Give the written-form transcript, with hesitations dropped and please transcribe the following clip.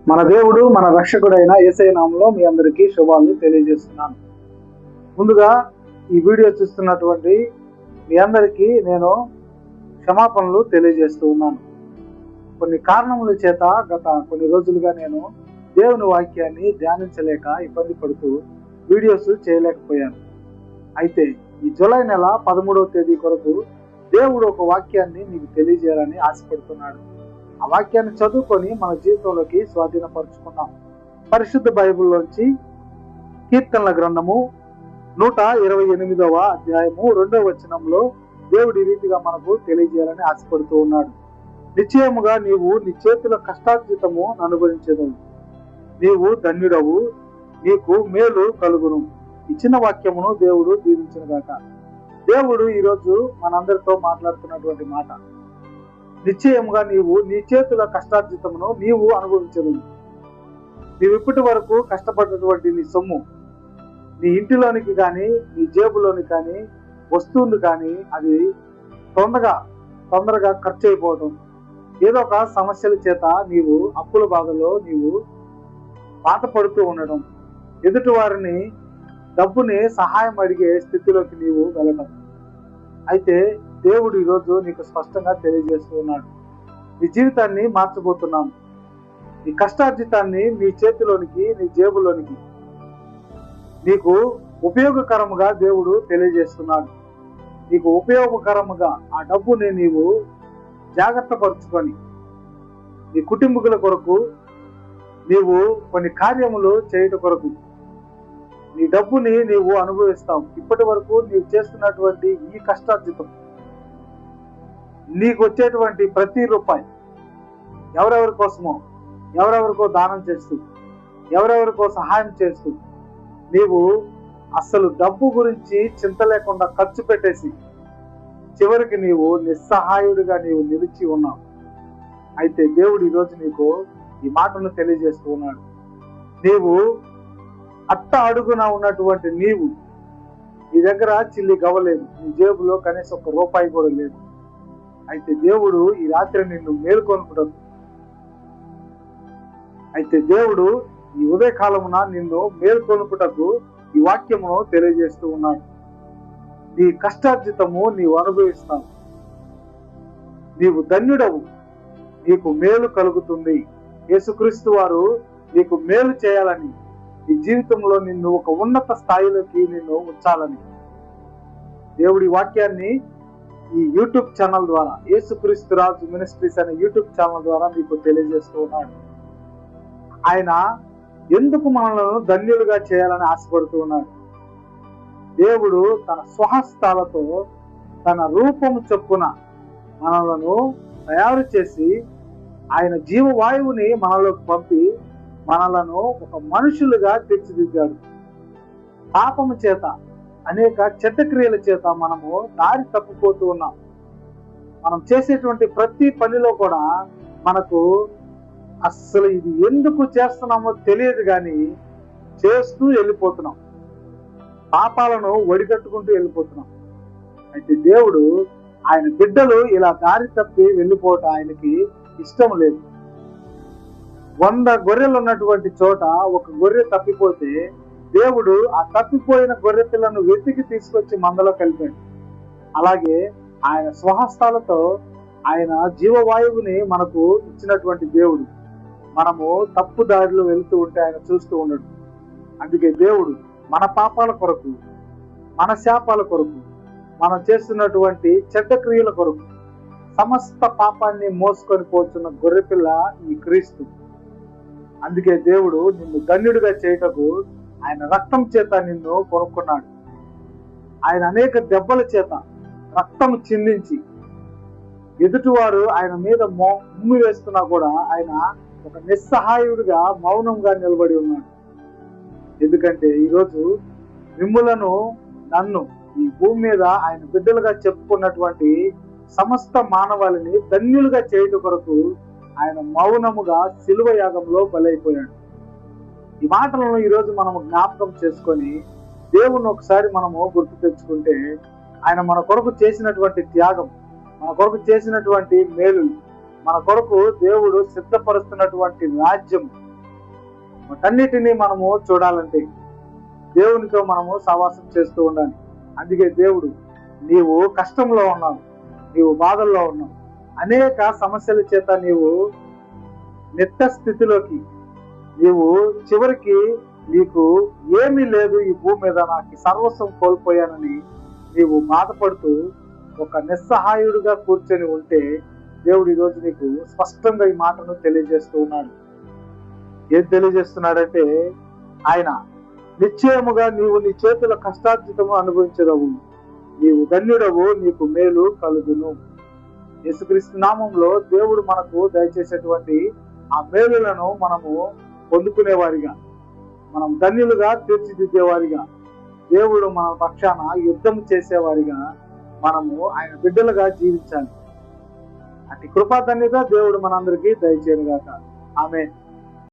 మన దేవుడు మన రక్షకుడైన యేసయ్య నామములో మీ అందరికీ శుభాలు తెలియజేస్తున్నాను. ముందుగా ఈ వీడియో చూస్తున్నటువంటి మీ అందరికీ నేను క్షమాపణలు తెలియజేస్తూ ఉన్నాను. కొన్ని కారణముల చేత గత కొన్ని రోజులుగా నేను దేవుని వాక్యాన్ని ధ్యానించలేక ఇబ్బంది పడుతూ వీడియోస్ చేయలేకపోయాను. అయితే ఈ జూలై నెల 13వ తేదీ కొరకు దేవుడు ఒక వాక్యాన్ని మీకు తెలియజేయాలని ఆశపడుతున్నాడు. ఆ వాక్యాన్ని చదువుకొని మన జీవితంలోకి స్వాధీనపరుచుకున్నాం. పరిశుద్ధ బైబిల్లోంచి కీర్తనల గ్రంథము 128వ అధ్యాయము 2వ వచనంలో దేవుడు ఈ రీతిగా మనకు తెలియజేయాలని ఆశపడుతూ ఉన్నాడు. నిశ్చయముగా నీవు నీ చేతుల కష్టార్జితము అనుభవించదవు, నీవు ధన్యుడవు, నీకు మేలు కలుగును. ఇచ్చిన వాక్యమును దేవుడు దీవించును గాక. దేవుడు ఈరోజు మనందరితో మాట్లాడుతున్నటువంటి మాట, నిశ్చయముగా నీవు నీ చేతుల కష్టార్జితమును నీవు అనుభవించదు. నీవు ఇప్పటి వరకు కష్టపడినటువంటి నీ సొమ్ము నీ ఇంటిలోనికి కానీ నీ జేబులోని కానీ వస్తువులు కానీ అది తొందరగా ఖర్చు అయిపోవడం, ఏదో ఒక సమస్యల చేత నీవు అప్పుల బాధలో నీవు బాధపడుతూ ఉండడం, ఎదుటి వారిని డబ్బుని సహాయం అడిగే స్థితిలోకి నీవు వెళ్ళడం. అయితే దేవుడు ఈరోజు నీకు స్పష్టంగా తెలియజేస్తూ ఉన్నాడు, నీ జీవితాన్ని మార్చబోతున్నాను. నీ కష్టార్జితాన్ని నీ చేతిలోనికి నీ జేబులోనికి నీకు ఉపయోగకరముగా దేవుడు తెలియజేస్తున్నాడు. నీకు ఉపయోగకరముగా ఆ డబ్బుని నీవు జాగ్రత్త పరుచుకొని నీ కుటుంబీకుల కొరకు నీవు కొన్ని కార్యములు చేయటం కొరకు నీ డబ్బుని నీవు అనుభవిస్తావు. ఇప్పటి వరకు నీవు చేస్తున్నటువంటి ఈ కష్టార్జితం, నీకు వచ్చేటువంటి ప్రతి రూపాయి ఎవరెవరి కోసమో, ఎవరెవరికో దానం చేస్తూ, ఎవరెవరికో సహాయం చేస్తూ నీవు అసలు డబ్బు గురించి చింత లేకుండా ఖర్చు పెట్టేసి చివరికి నీవు నిస్సహాయుడిగా నీవు నిలిచి ఉన్నావు. అయితే దేవుడు ఈరోజు నీకు ఈ మాటను తెలియజేస్తూ ఉన్నాడు. నీవు అట్ట అడుగున ఉన్నటువంటి నీవు, నీ దగ్గర చిల్లి గవ్వలేదు, నీ జేబులో కనీసం ఒక రూపాయి కూడా లేదు. అయితే దేవుడు ఈ రాత్రి నిన్ను మేలుకొనుటకు, అయితే దేవుడు ఈ ఉదయకాలమున నిన్ను మేల్కొనుటకు ఈ వాక్యమును తెలియజేస్తూ ఉన్నాడు. నీ కష్టార్జితము నీవు అనుభవిస్తావు, నీవు ధన్యుడవు, నీకు మేలు కలుగుతుంది. యేసుక్రీస్తు వారు నీకు మేలు చేయాలని, నీ జీవితంలో నిన్ను ఒక ఉన్నత స్థాయిలోకి నిన్ను ఉంచాలని దేవుడి వాక్యాన్ని ఈ యూట్యూబ్ ఛానల్ ద్వారా, యేసుక్రీస్తు రాజు మినిస్ట్రీస్ అనే యూట్యూబ్ ఛానల్ ద్వారా మీకు తెలియజేస్తూ ఉన్నాడు. ఆయన ఎందుకు మనలను ధన్యులుగా చేయాలని ఆశపడుతూ ఉన్నాడు. దేవుడు తన స్వహస్తాలతో తన రూపము చొప్పున మనలను తయారు చేసి ఆయన జీవవాయువుని మనలోకి పంపి మనలను ఒక మనుషులుగా తీర్చిదిద్దాడు. పాపము చేత, అనేక చెడ్డ క్రియల చేత మనము దారి తప్పిపోతూ ఉన్నాం. మనం చేసేటువంటి ప్రతి పనిలో కూడా మనకు అస్సలు ఇది ఎందుకు చేస్తున్నామో తెలియదు కానీ చేస్తూ వెళ్ళిపోతున్నాం, పాపాలను ఒడిగట్టుకుంటూ వెళ్ళిపోతున్నాం. అయితే దేవుడు ఆయన బిడ్డలు ఇలా దారి తప్పి వెళ్ళిపోవటం ఆయనకి ఇష్టం లేదు. 100 గొర్రెలు ఉన్నటువంటి చోట ఒక గొర్రె తప్పిపోతే దేవుడు ఆ తప్పిపోయిన గొర్రె పిల్లను వెతికి తీసుకొచ్చి మందలో కలిపాడు. అలాగే ఆయన స్వహస్తాలతో ఆయన జీవవాయువుని మనకు ఇచ్చినటువంటి దేవుడు, మనము తప్పు దారిలో వెళుతూ ఉంటే ఆయన చూస్తూ ఉండడు. అందుకే దేవుడు మన పాపాల కొరకు, మన శాపాల కొరకు, మనం చేస్తున్నటువంటి చెడ్డ క్రియల కొరకు సమస్త పాపాన్ని మోసుకొని పోతున్న గొర్రెపిల్ల ఈ క్రీస్తు. అందుకే దేవుడు నిన్ను ధన్యుడిగా చేయుటకు ఆయన రక్తం చేత నిన్ను కొనుక్కున్నాడు. ఆయన అనేక దెబ్బల చేత రక్తం చిందించి ఎదుటివారు ఆయన మీద ఉమ్మి వేస్తున్నా కూడా ఆయన ఒక నిస్సహాయుడిగా మౌనంగా నిలబడి ఉన్నాడు. ఎందుకంటే ఈరోజు మిమ్ములను, నన్ను ఈ భూమి మీద ఆయన బిడ్డలుగా చెప్పుకున్నటువంటి సమస్త మానవాళిని ధన్యులుగా చేయటం కొరకు ఆయన మౌనముగా శిలువ యాగంలో బలైపోయాడు. ఈ మాటలను ఈరోజు మనము జ్ఞాపకం చేసుకొని దేవుణ్ణి ఒకసారి మనము గుర్తు తెచ్చుకుంటే ఆయన మన కొరకు చేసినటువంటి త్యాగం, మన కొరకు చేసినటువంటి మేలు, మన కొరకు దేవుడు సిద్ధపరుస్తున్నటువంటి రాజ్యం వాటన్నిటినీ మనము చూడాలంటే దేవునితో మనము సహవాసం చేస్తూ ఉండాలి. అందుకే దేవుడు, నీవు కష్టంలో ఉన్నావు, నీవు బాధల్లో ఉన్నావు, అనేక సమస్యల చేత నీవు నిత్య స్థితిలోకి, నీవు చివరికి నీకు ఏమీ లేదు ఈ భూమి మీద, నాకు సర్వస్వం కోల్పోయానని నీవు బాధపడుతూ ఒక నిస్సహాయుడిగా కూర్చొని ఉంటే, దేవుడు ఈరోజు నీకు స్పష్టంగా ఈ మాటను తెలియజేస్తూ ఉన్నాడు. ఏం తెలియజేస్తున్నాడంటే, ఆయన నిశ్చయముగా నీవు నీ చేతుల కష్టార్జితము అనుభవించదవు, నీవు ధన్యుడవు, నీకు మేలు కలుగును. యేసుక్రీస్తు నామంలో దేవుడు మనకు దయచేసేటువంటి ఆ మేలులను మనము పొందుకునేవారిగా, మనం ధన్యులుగా తీర్చిదిద్దేవారిగా, దేవుడు మన పక్షాన యుద్ధం చేసేవారిగా మనము ఆయన బిడ్డలుగా జీవించాలి. అటు కృపాధన్యత దేవుడు మనందరికీ దయచేయనుగాక. ఆమేన్.